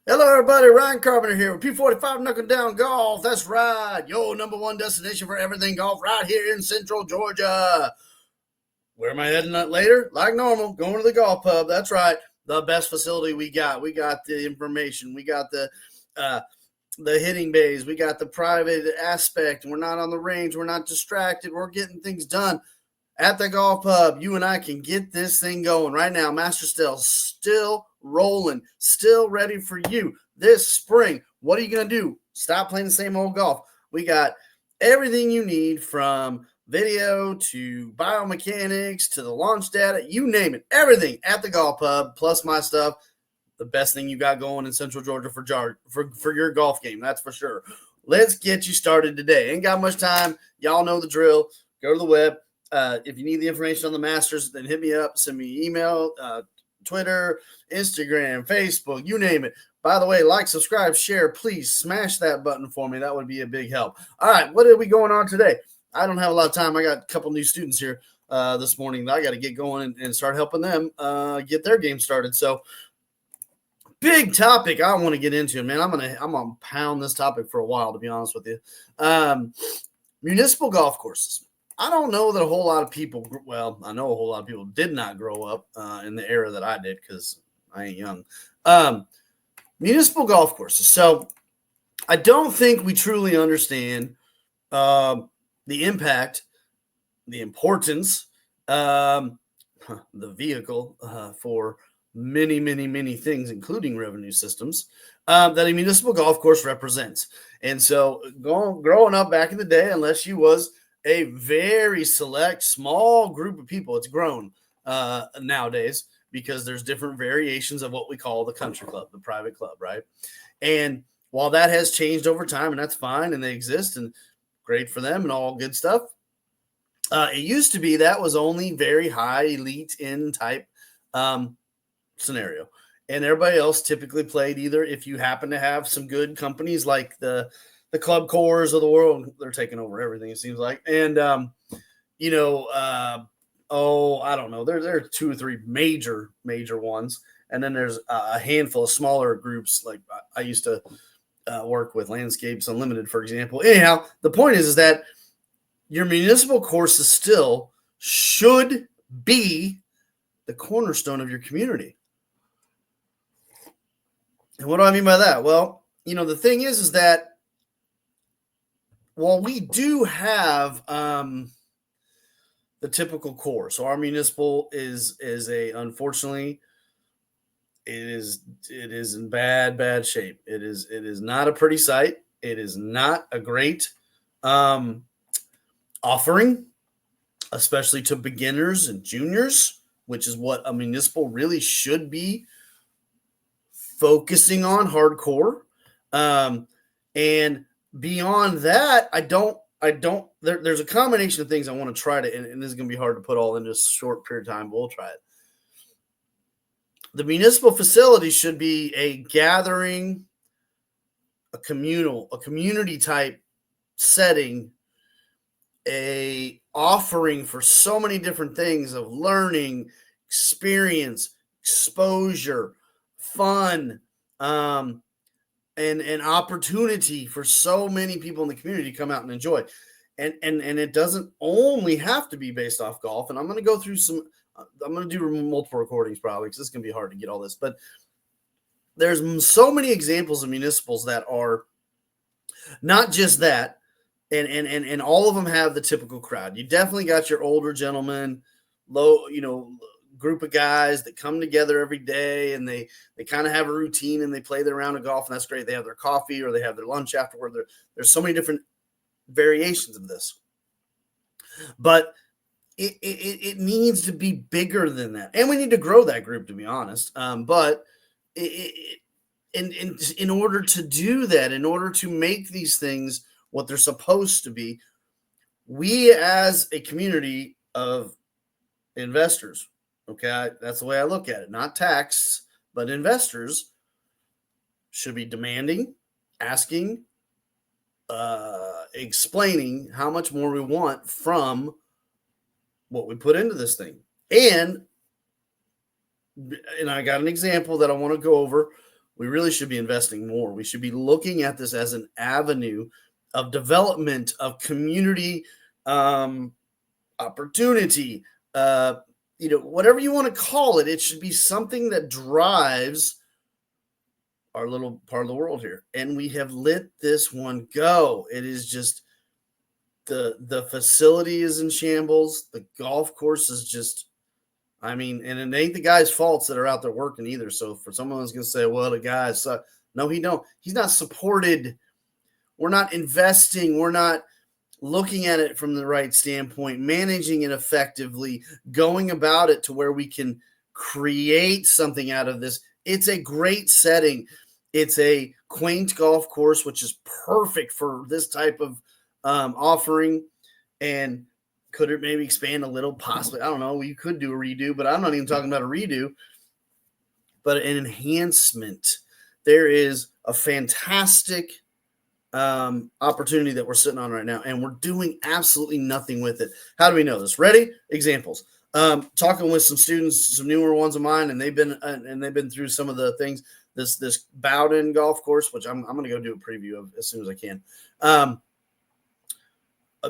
Hello, everybody. Ryan Carpenter here with P45 Knuckle Down Golf. That's right. Your number one destination for everything golf right here in Central Georgia. Where am I heading later? Like normal, going to the golf pub. That's right. The best facility we got. We got the information. We got the hitting bays. We got the private aspect. We're not on the range. We're not distracted. We're getting things done at the golf pub. You and I can get this thing going right now. Master still rolling, still ready for you this spring. What are you going to do? Stop playing the same old golf. We got everything you need from video to biomechanics to the launch data, you name it, everything at the golf pub, plus my stuff. The best thing you got going in Central Georgia for your golf game, that's for sure. Let's get you started today. Ain't got much time. Y'all know the drill. Go to the web. If you need the information on the Masters, then hit me up. Send me an email, Twitter, Instagram, Facebook, you name it. By the way, like, subscribe, share. Please smash that button for me. That would be a big help. All right, what are we going on today? I don't have a lot of time. I got a couple new students here this morning that I got to get going and start helping them get their game started. So, big topic I want to get into, man. I'm gonna pound this topic for a while, to be honest with you. Municipal golf courses. I don't know that a whole lot of people, well, I know a whole lot of people did not grow up in the era that I did because I ain't young. Municipal golf courses. So I don't think we truly understand the impact, the importance, the vehicle for many, many, many things, including revenue systems, that a municipal golf course represents. And so growing up back in the day, unless you was a very select, small group of people. It's grown nowadays because there's different variations of what we call the country club, the private club, right? And while that has changed over time, and that's fine, and they exist, and great for them and all good stuff, it used to be that was only very high elite in type scenario. And everybody else typically played either if you happen to have some good companies like the club cores of the world, they're taking over everything, it seems like. And, I don't know. There are two or three major ones. And then there's a handful of smaller groups. Like I used to work with Landscapes Unlimited, for example. Anyhow, the point is that your municipal courses still should be the cornerstone of your community. And what do I mean by that? Well, the thing is that while we do have the typical core, so our municipal is unfortunately it is in bad shape. It is not a pretty sight. It is not a great offering, especially to beginners and juniors, which is what a municipal really should be focusing on hardcore. And beyond that, there's a combination of things I want to try to, and this is going to be hard to put all in just a short period of time, but we'll try it. The municipal facility should be a gathering, a community type setting, a offering for so many different things of learning, experience, exposure, fun, and an opportunity for so many people in the community to come out and enjoy. And it doesn't only have to be based off golf. And I'm going to go through I'm going to do multiple recordings probably because it's going to be hard to get all this. But there's so many examples of municipals that are not just that. And all of them have the typical crowd. You definitely got your older gentlemen, group of guys that come together every day and they kind of have a routine and they play their round of golf, and that's great. They have their coffee or they have their lunch afterward. There's so many different variations of this, but it needs to be bigger than that, and we need to grow that group, to be honest. But in order to do that, in order to make these things what they're supposed to be, we as a community of investors, okay, that's the way I look at it. Not tax, but investors should be demanding, asking, explaining how much more we want from what we put into this thing. And I got an example that I want to go over we really should be investing more. We should be looking at this as an avenue of development, of community opportunity, whatever you want to call it. It should be something that drives our little part of the world here. And we have let this one go. It is just the facility is in shambles. The golf course is just, and it ain't the guys' faults that are out there working either. So for someone who's going to say, well, the guys suck. No, he's not supported. We're not investing. We're not looking at it from the right standpoint, managing it effectively, going about it to where we can create something out of this. It's a great setting. It's a quaint golf course, which is perfect for this type of offering. And could it maybe expand a little? Possibly. I don't know. You could do a redo, but I'm not even talking about a redo, but an enhancement. There is a fantastic opportunity that we're sitting on right now, and we're doing absolutely nothing with it. How do we know this? Ready? Examples. Talking with some students, some newer ones of mine, and they've been through some of the things. This Bowden golf course, which I'm going to go do a preview of as soon as I can.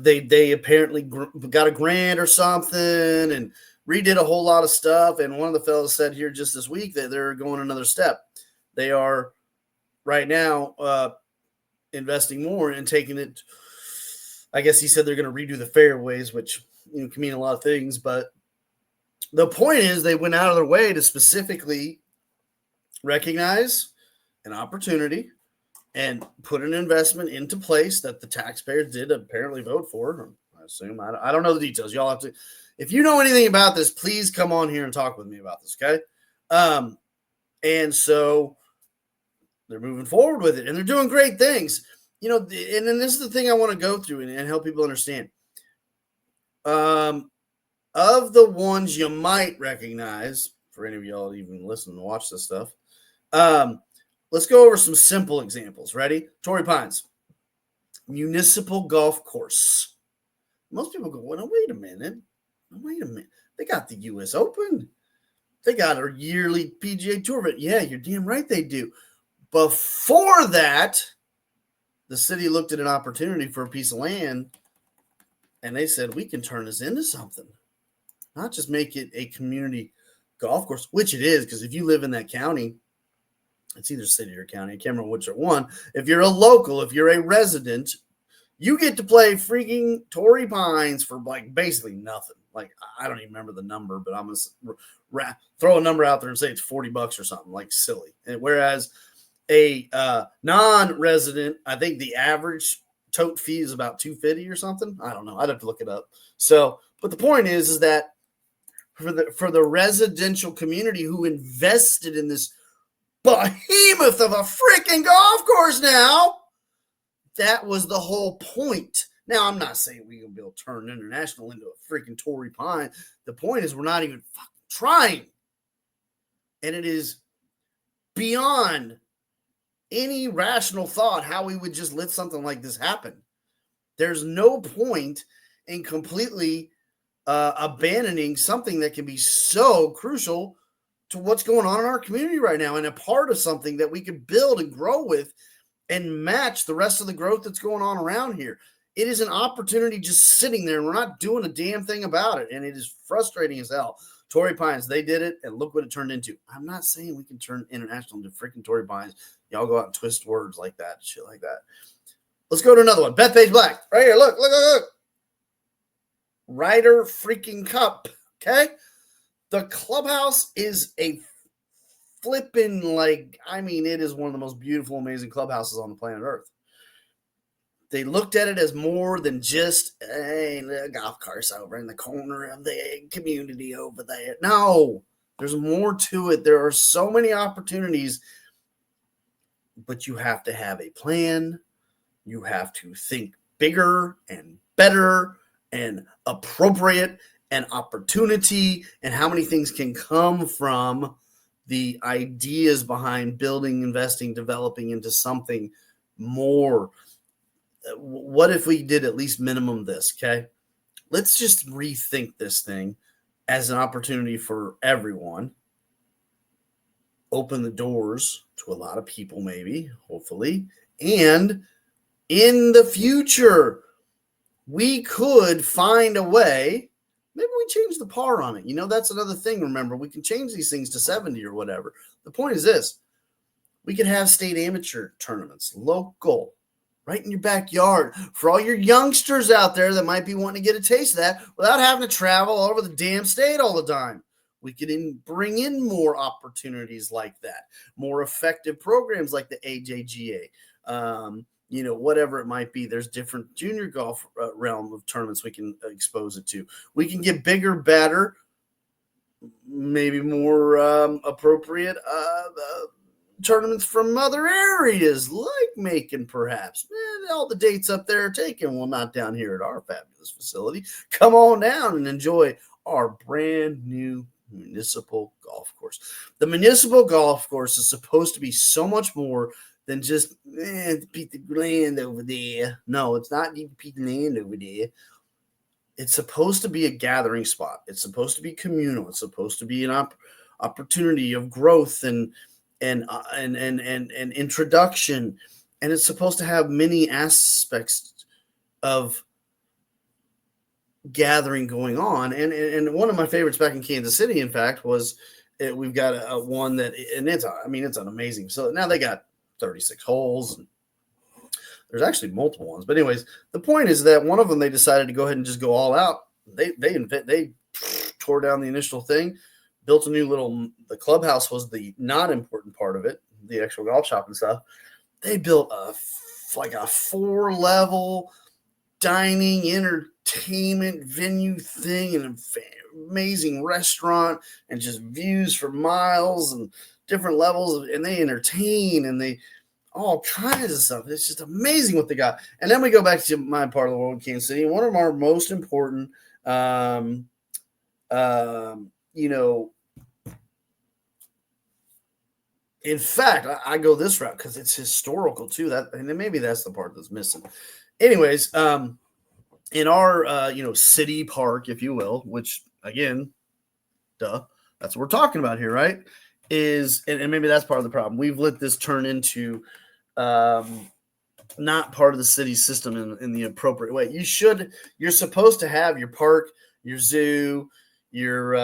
They apparently got a grant or something and redid a whole lot of stuff. And one of the fellows said here just this week that they're going another step. They are right now investing more and taking it. I guess he said they're going to redo the fairways, which can mean a lot of things. But the point is they went out of their way to specifically recognize an opportunity and put an investment into place that the taxpayers did apparently vote for. I assume. I don't know the details. Y'all have to. If you know anything about this, please come on here and talk with me about this, okay? And so they're moving forward with it, and they're doing great things. And then this is the thing I want to go through and help people understand. Of the ones you might recognize, for any of y'all even listen and watch this stuff, let's go over some simple examples. Ready? Torrey Pines, Municipal golf course. Most people go, well, wait a minute. They got the U.S. Open. They got a yearly PGA Tour event. Yeah, you're damn right they do. Before that, the city looked at an opportunity for a piece of land, and they said, we can turn this into something. Not just make it a community golf course, which it is, because if you live in that county, it's either city or county. I can't remember which one. If you're a local, if you're a resident, you get to play freaking Torrey Pines for basically nothing. I don't even remember the number, but I'm going to throw a number out there and say it's $40 or something, silly. And whereas a non-resident, I think the average tote fee is about $250 or something. I don't know. I'd have to look it up. So, but the point is that for the residential community who invested in this behemoth of a freaking golf course now, that was the whole point. Now, I'm not saying we're going to be able to turn International into a freaking Torrey Pine. The point is we're not even fucking trying. And it is beyond any rational thought how we would just let something like this happen. There's no point in completely abandoning something that can be so crucial to what's going on in our community right now, and a part of something that we can build and grow with and match the rest of the growth that's going on around here. It is an opportunity just sitting there, and we're not doing a damn thing about it, and it is frustrating as hell. Torrey Pines, they did it, and look what it turned into. I'm not saying we can turn International into freaking Torrey Pines. Y'all go out and twist words like that, shit like that. Let's go to another one. Beth Page Black. Right here. Look. Ryder freaking Cup. Okay? The clubhouse is a flipping it is one of the most beautiful, amazing clubhouses on the planet Earth. They looked at it as more than just a golf course over in the corner of the community over there. No, there's more to it. There are so many opportunities, but you have to have a plan. You have to think bigger and better and appropriate and opportunity and how many things can come from the ideas behind building, investing, developing into something more. What if we did at least minimum this, okay? Let's just rethink this thing as an opportunity for everyone. open the doors to a lot of people, maybe, hopefully. And in the future, we could find a way. Maybe we change the par on it. That's another thing. Remember, we can change these things to 70 or whatever. The point is this: we could have state amateur tournaments, local, right in your backyard, for all your youngsters out there that might be wanting to get a taste of that without having to travel all over the damn state all the time. We could bring in more opportunities like that, more effective programs like the AJGA, whatever it might be. There's different junior golf realm of tournaments we can expose it to. We can get bigger, better, maybe more appropriate tournaments from other areas, like Macon, perhaps. All the dates up there are taken. Well, not down here at our fabulous facility. Come on down and enjoy our brand new municipal golf course. The municipal golf course is supposed to be so much more than just beat the land over there. No, it's not beat the land over there. It's supposed to be a gathering spot. It's supposed to be communal. It's supposed to be an opportunity of growth and introduction, and it's supposed to have many aspects of gathering going on. And one of my favorites back in Kansas City, in fact, was we've got a one that, and it's an amazing. So now they got 36 holes. And there's actually multiple ones, but anyways, the point is that one of them, they decided to go ahead and just go all out. They tore down the initial thing, built a new the clubhouse was the not important part of it, the actual golf shop and stuff. They built a 4-level dining entertainment venue thing and an amazing restaurant and just views for miles and different levels and they entertain and they all kinds of stuff. It's just amazing what they got. And then we go back to my part of the world, Kansas City. One of our most important, in fact, I go this route because it's historical too. And then maybe that's the part that's missing. Anyways, in our city park, if you will, which again, that's what we're talking about here, right? And maybe that's part of the problem. We've let this turn into not part of the city system in the appropriate way. You're supposed to have your park, your zoo, your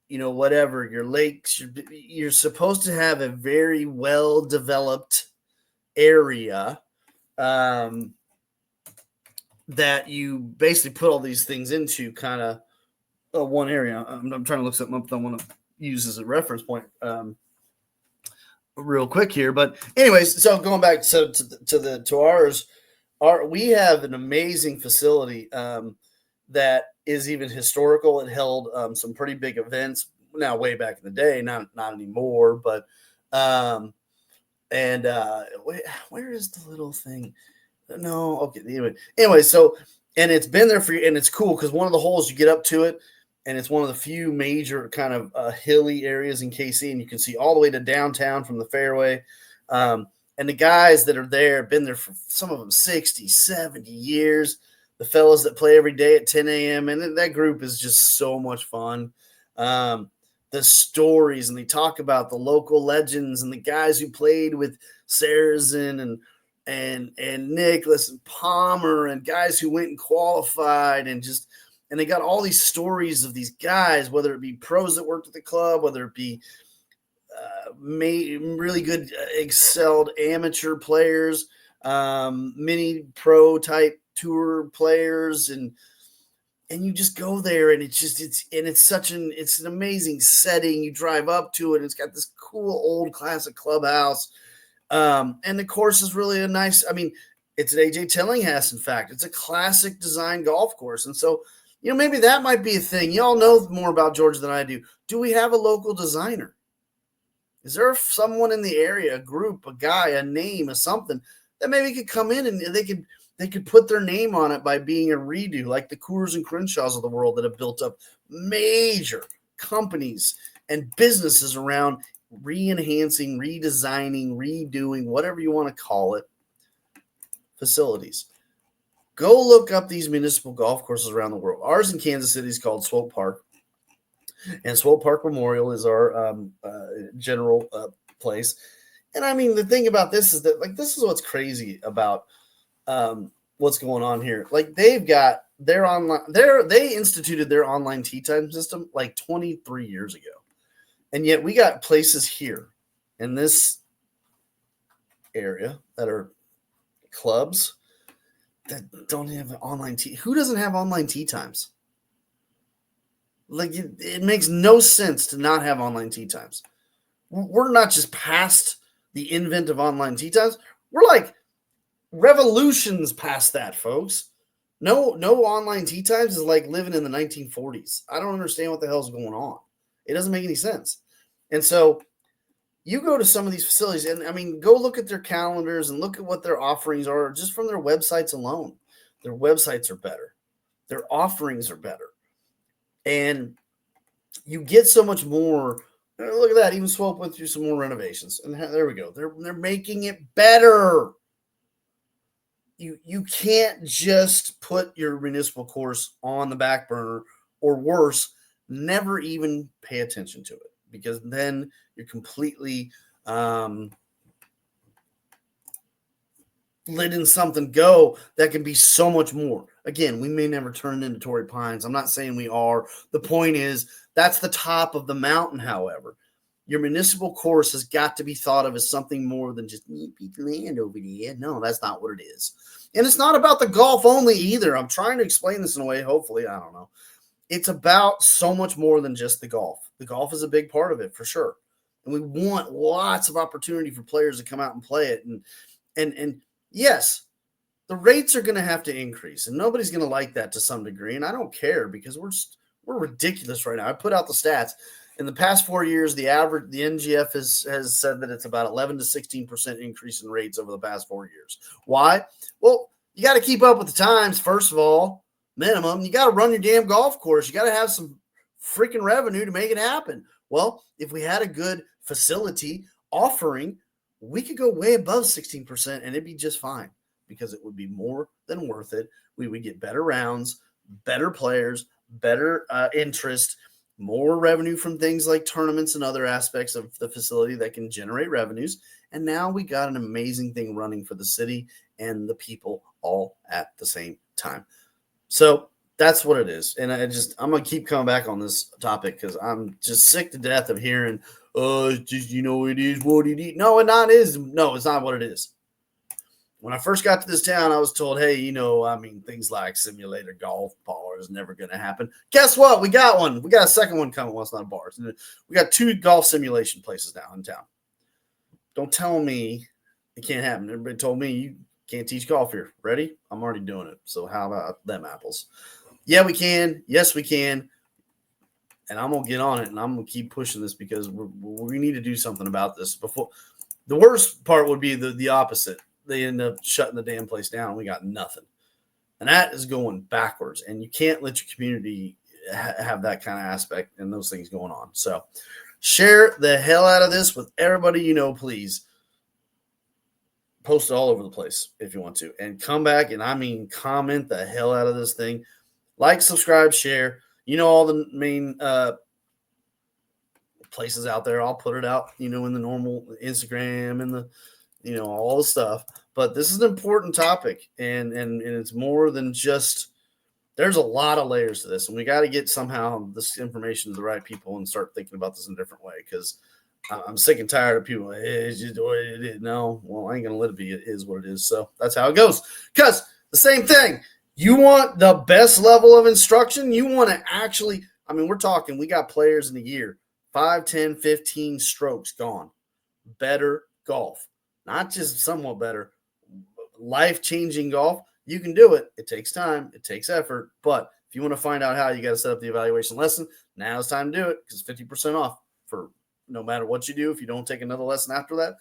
whatever, your lakes. You're supposed to have a very well developed area that you basically put all these things into kind of one area. I'm trying to look something up that I want to use as a reference point real quick here. But anyways, so going back to ours, we have an amazing facility that is even historical. It held some pretty big events now way back in the day, not anymore, but where is the little thing? No, okay. Anyway, so and it's been there and it's cool because one of the holes you get up to it, and it's one of the few major kind of hilly areas in KC, and you can see all the way to downtown from the fairway. And the guys that are there have been there for some of them 60, 70 years. The fellas that play every day at 10 a.m. And that group is just so much fun. The stories, and they talk about the local legends and the guys who played with Sarazen and Nicholas and Palmer and guys who went and qualified and they got all these stories of these guys, whether it be pros that worked at the club, whether it be really good excelled amateur players, mini pro type tour players, and you just go there and it's an amazing setting. You drive up to it, it's got this cool old classic clubhouse. And the course is really it's an AJ Tillinghast, in fact. It's a classic design golf course. And so, maybe that might be a thing. Y'all know more about Georgia than I do. Do we have a local designer? Is there someone in the area, a group, a guy, a name, a something that maybe could come in and they could put their name on it by being a redo, like the Coors and Crenshaws of the world that have built up major companies and businesses around re-enhancing, redesigning, redoing, whatever you want to call it, facilities. Go look up these municipal golf courses around the world. Ours in Kansas City is called Swope Park. And Swope Park Memorial is our general place. And I mean, the thing about this is that, like, this is what's crazy about what's going on here. Like, they've got their online, they instituted their online tee time system like 23 years ago. And yet we got places here in this area that are clubs that don't have online tee. Who doesn't have online tee times? Like, it makes no sense to not have online tee times. We're not just past the invent of online tee times. We're like revolutions past that, folks. No online tee times is like living in the 1940s. I don't understand what the hell's going on. It doesn't make any sense. And so you go to some of these facilities, and I mean, go look at their calendars and look at what their offerings are just from their websites alone. Their websites are better. Their offerings are better. And you get so much more. Look at that. Even Swope went through some more renovations. And there we go. They're making it better. You can't just put your municipal course on the back burner, or worse, never even pay attention to it, because then you're completely letting something go that can be so much more. Again, we may never turn it into Torrey Pines. I'm not saying we are. The point is, that's the top of the mountain, however. Your municipal course has got to be thought of as something more than just piece of land over there. No, that's not what it is. And it's not about the golf only either. I'm trying to explain this in a way, hopefully, I don't know. It's about so much more than just the golf. The golf is a big part of it, for sure. And we want lots of opportunity for players to come out and play it. And yes, the rates are going to have to increase, and nobody's going to like that to some degree. And I don't care, because we're ridiculous right now. I put out the stats. In the past 4 years, the NGF has said that it's about 11 to 16% increase in rates over the past 4 years. Why? Well, you got to keep up with the times, first of all, minimum. You got to run your damn golf course. You got to have some freaking revenue to make it happen. Well, if we had a good facility offering, we could go way above 16% and it'd be just fine, because it would be more than worth it. We would get better rounds, better players, better interest, more revenue from things like tournaments and other aspects of the facility that can generate revenues. And now we got an amazing thing running for the city and the people all at the same time. So that's what it is. And I'm going to keep coming back on this topic, because I'm just sick to death of hearing, it is what it is. No, it's not what it is. When I first got to this town, I was told, hey, things like simulator golf bar is never going to happen. Guess what? We got one. We got a second one coming. Well, it's not a bar. We got 2 golf simulation places now in town. Don't tell me it can't happen. Everybody told me you can't teach golf here. Ready? I'm already doing it. So how about them apples? Yeah, we can. Yes, we can. And I'm going to get on it, and I'm going to keep pushing this, because we need to do something about this. Before, the worst part would be the opposite. They end up shutting the damn place down. We got nothing. And that is going backwards. And you can't let your community have that kind of aspect and those things going on. So share the hell out of this with everybody please. Post it all over the place if you want to. And come back and, comment the hell out of this thing. Like, subscribe, share. All the main places out there. I'll put it out, in the normal Instagram and the all the stuff. But this is an important topic, and it's more than just, there's a lot of layers to this, and we got to get somehow this information to the right people and start thinking about this in a different way, because I'm sick and tired of people, it's just what it is. No, well, I ain't going to let it be. It is what it is. So that's how it goes. Because the same thing, you want the best level of instruction. You want to actually, we're talking, we got players in a year, 5, 10, 15 strokes gone. Better golf. Not just somewhat better, life-changing golf. You can do it. It takes time. It takes effort. But if you want to find out how, you got to set up the evaluation lesson. Now's time to do it, because it's 50% off for no matter what you do. If you don't take another lesson after that,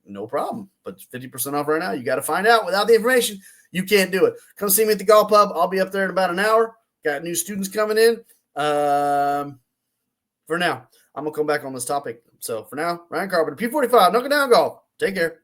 no problem. But 50% off right now. You got to find out. Without the information, you can't do it. Come see me at the golf pub. I'll be up there in about an hour. Got new students coming in. For now, I'm going to come back on this topic. So for now, Ryan Carpenter, P45, Knuckle Down Golf. Take care.